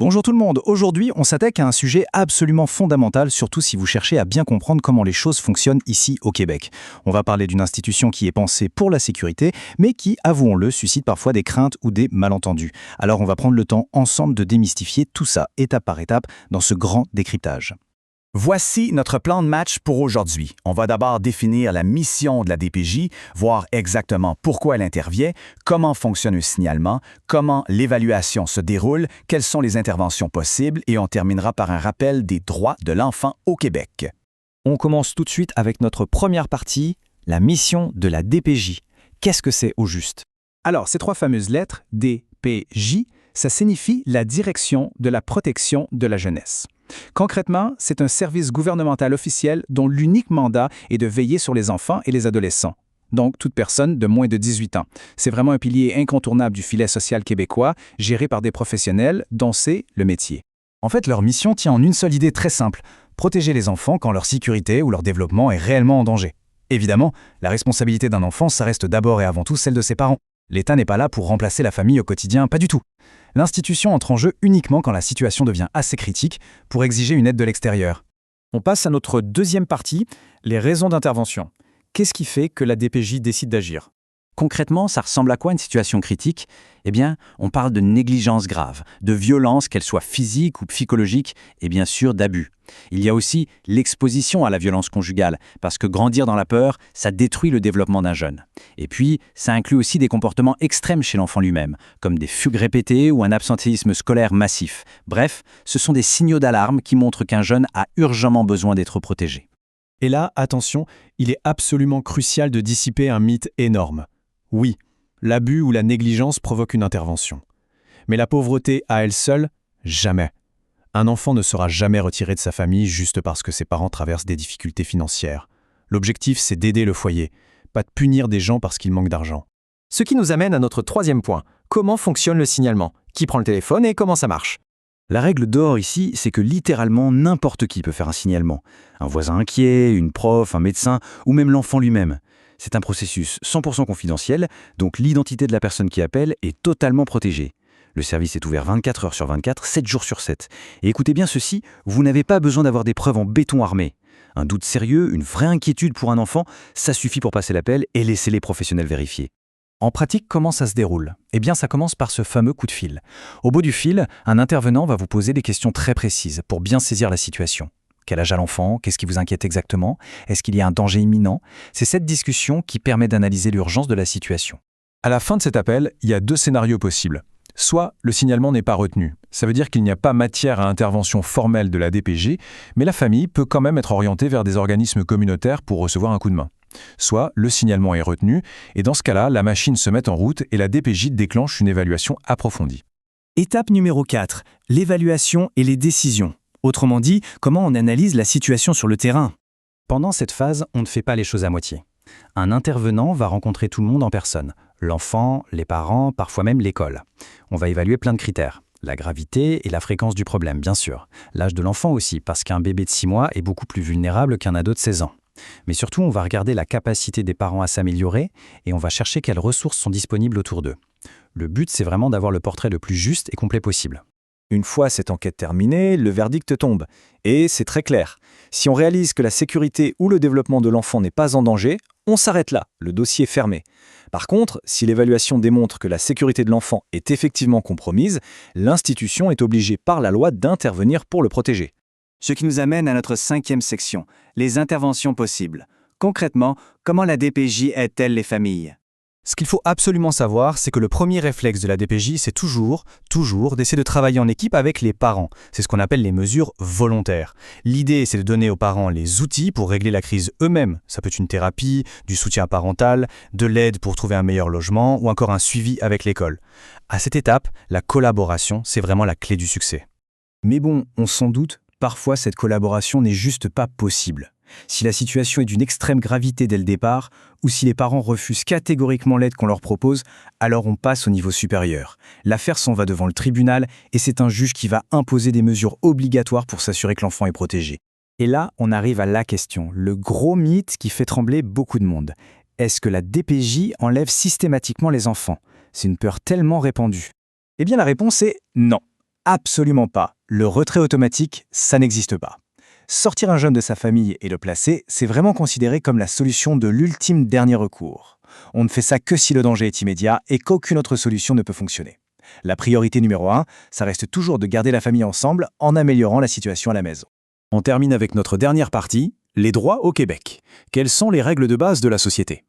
Bonjour tout le monde, aujourd'hui on s'attaque à un sujet absolument fondamental, surtout si vous cherchez à bien comprendre comment les choses fonctionnent ici au Québec. On va parler d'une institution qui est pensée pour la sécurité, mais qui, avouons-le, suscite parfois des craintes ou des malentendus. Alors on va prendre le temps ensemble de démystifier tout ça, étape par étape, dans ce grand décryptage. Voici notre plan de match pour aujourd'hui. On va d'abord définir la mission de la DPJ, voir exactement pourquoi elle intervient, comment fonctionne un signalement, comment l'évaluation se déroule, quelles sont les interventions possibles et on terminera par un rappel des droits de l'enfant au Québec. On commence tout de suite avec notre première partie, la mission de la DPJ. Qu'est-ce que c'est au juste? Alors ces trois fameuses lettres, DPJ, ça signifie la Direction de la protection de la jeunesse. Concrètement, c'est un service gouvernemental officiel dont l'unique mandat est de veiller sur les enfants et les adolescents. Donc, toute personne de moins de 18 ans. C'est vraiment un pilier incontournable du filet social québécois, géré par des professionnels dont c'est le métier. En fait, leur mission tient en une seule idée très simple, protéger les enfants quand leur sécurité ou leur développement est réellement en danger. Évidemment, la responsabilité d'un enfant, ça reste d'abord et avant tout celle de ses parents. L'État n'est pas là pour remplacer la famille au quotidien, pas du tout. L'institution entre en jeu uniquement quand la situation devient assez critique pour exiger une aide de l'extérieur. On passe à notre deuxième partie, les raisons d'intervention. Qu'est-ce qui fait que la DPJ décide d'agir? Concrètement, ça ressemble à quoi une situation critique? Eh bien, on parle de négligence grave, de violence, qu'elle soit physique ou psychologique, et bien sûr d'abus. Il y a aussi l'exposition à la violence conjugale, parce que grandir dans la peur, ça détruit le développement d'un jeune. Et puis, ça inclut aussi des comportements extrêmes chez l'enfant lui-même, comme des fugues répétées ou un absentéisme scolaire massif. Bref, ce sont des signaux d'alarme qui montrent qu'un jeune a urgemment besoin d'être protégé. Et là, attention, il est absolument crucial de dissiper un mythe énorme. Oui, l'abus ou la négligence provoque une intervention. Mais la pauvreté à elle seule, jamais. Un enfant ne sera jamais retiré de sa famille juste parce que ses parents traversent des difficultés financières. L'objectif, c'est d'aider le foyer, pas de punir des gens parce qu'ils manquent d'argent. Ce qui nous amène à notre troisième point. Comment fonctionne le signalement? Qui prend le téléphone et comment ça marche? La règle d'or ici, c'est que littéralement n'importe qui peut faire un signalement. Un voisin inquiet, une prof, un médecin ou même l'enfant lui-même. C'est un processus 100% confidentiel, donc l'identité de la personne qui appelle est totalement protégée. Le service est ouvert 24 heures sur 24, 7 jours sur 7. Et écoutez bien ceci, vous n'avez pas besoin d'avoir des preuves en béton armé. Un doute sérieux, une vraie inquiétude pour un enfant, ça suffit pour passer l'appel et laisser les professionnels vérifier. En pratique, comment ça se déroule? Eh bien, ça commence par ce fameux coup de fil. Au bout du fil, un intervenant va vous poser des questions très précises pour bien saisir la situation. Quel âge a l'enfant? Qu'est-ce qui vous inquiète exactement? Est-ce qu'il y a un danger imminent? C'est cette discussion qui permet d'analyser l'urgence de la situation. À la fin de cet appel, il y a deux scénarios possibles. Soit le signalement n'est pas retenu. Ça veut dire qu'il n'y a pas matière à intervention formelle de la DPJ, mais la famille peut quand même être orientée vers des organismes communautaires pour recevoir un coup de main. Soit le signalement est retenu, et dans ce cas-là, la machine se met en route et la DPJ déclenche une évaluation approfondie. Étape numéro 4, l'évaluation et les décisions. Autrement dit, comment on analyse la situation sur le terrain. Pendant cette phase, on ne fait pas les choses à moitié. Un intervenant va rencontrer tout le monde en personne. L'enfant, les parents, parfois même l'école. On va évaluer plein de critères. La gravité et la fréquence du problème, bien sûr. L'âge de l'enfant aussi, parce qu'un bébé de 6 mois est beaucoup plus vulnérable qu'un ado de 16 ans. Mais surtout, on va regarder la capacité des parents à s'améliorer et on va chercher quelles ressources sont disponibles autour d'eux. Le but, c'est vraiment d'avoir le portrait le plus juste et complet possible. Une fois cette enquête terminée, le verdict tombe. Et c'est très clair. Si on réalise que la sécurité ou le développement de l'enfant n'est pas en danger, on s'arrête là, le dossier est fermé. Par contre, si l'évaluation démontre que la sécurité de l'enfant est effectivement compromise, l'institution est obligée par la loi d'intervenir pour le protéger. Ce qui nous amène à notre cinquième section, les interventions possibles. Concrètement, comment la DPJ aide-t-elle les familles? Ce qu'il faut absolument savoir, c'est que le premier réflexe de la DPJ, c'est toujours d'essayer de travailler en équipe avec les parents. C'est ce qu'on appelle les mesures volontaires. L'idée, c'est de donner aux parents les outils pour régler la crise eux-mêmes. Ça peut être une thérapie, du soutien parental, de l'aide pour trouver un meilleur logement ou encore un suivi avec l'école. À cette étape, la collaboration, c'est vraiment la clé du succès. Mais bon, on s'en doute, parfois cette collaboration n'est juste pas possible. Si la situation est d'une extrême gravité dès le départ, ou si les parents refusent catégoriquement l'aide qu'on leur propose, alors on passe au niveau supérieur. L'affaire s'en va devant le tribunal et c'est un juge qui va imposer des mesures obligatoires pour s'assurer que l'enfant est protégé. Et là, on arrive à la question, le gros mythe qui fait trembler beaucoup de monde. Est-ce que la DPJ enlève systématiquement les enfants? C'est une peur tellement répandue. Eh bien la réponse est non. Absolument pas. Le retrait automatique, ça n'existe pas. Sortir un jeune de sa famille et le placer, c'est vraiment considéré comme la solution de l'ultime dernier recours. On ne fait ça que si le danger est immédiat et qu'aucune autre solution ne peut fonctionner. La priorité numéro 1, ça reste toujours de garder la famille ensemble en améliorant la situation à la maison. On termine avec notre dernière partie, les droits au Québec. Quelles sont les règles de base de la société?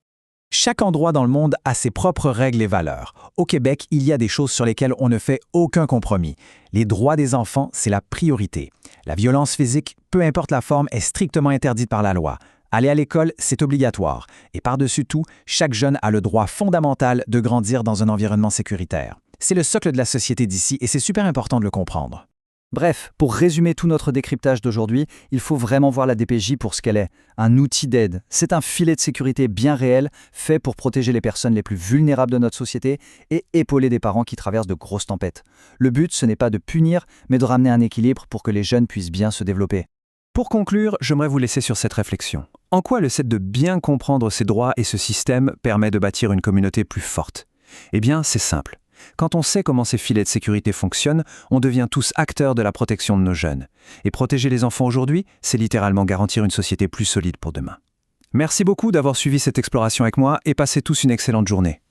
Chaque endroit dans le monde a ses propres règles et valeurs. Au Québec, il y a des choses sur lesquelles on ne fait aucun compromis. Les droits des enfants, c'est la priorité. La violence physique, peu importe la forme, est strictement interdite par la loi. Aller à l'école, c'est obligatoire. Et par-dessus tout, chaque jeune a le droit fondamental de grandir dans un environnement sécuritaire. C'est le socle de la société d'ici et c'est super important de le comprendre. Bref, pour résumer tout notre décryptage d'aujourd'hui, il faut vraiment voir la DPJ pour ce qu'elle est, un outil d'aide. C'est un filet de sécurité bien réel, fait pour protéger les personnes les plus vulnérables de notre société et épauler des parents qui traversent de grosses tempêtes. Le but, ce n'est pas de punir, mais de ramener un équilibre pour que les jeunes puissent bien se développer. Pour conclure, j'aimerais vous laisser sur cette réflexion. En quoi le fait de bien comprendre ces droits et ce système permet de bâtir une communauté plus forte? Eh bien, c'est simple. Quand on sait comment ces filets de sécurité fonctionnent, on devient tous acteurs de la protection de nos jeunes. Et protéger les enfants aujourd'hui, c'est littéralement garantir une société plus solide pour demain. Merci beaucoup d'avoir suivi cette exploration avec moi et passez tous une excellente journée.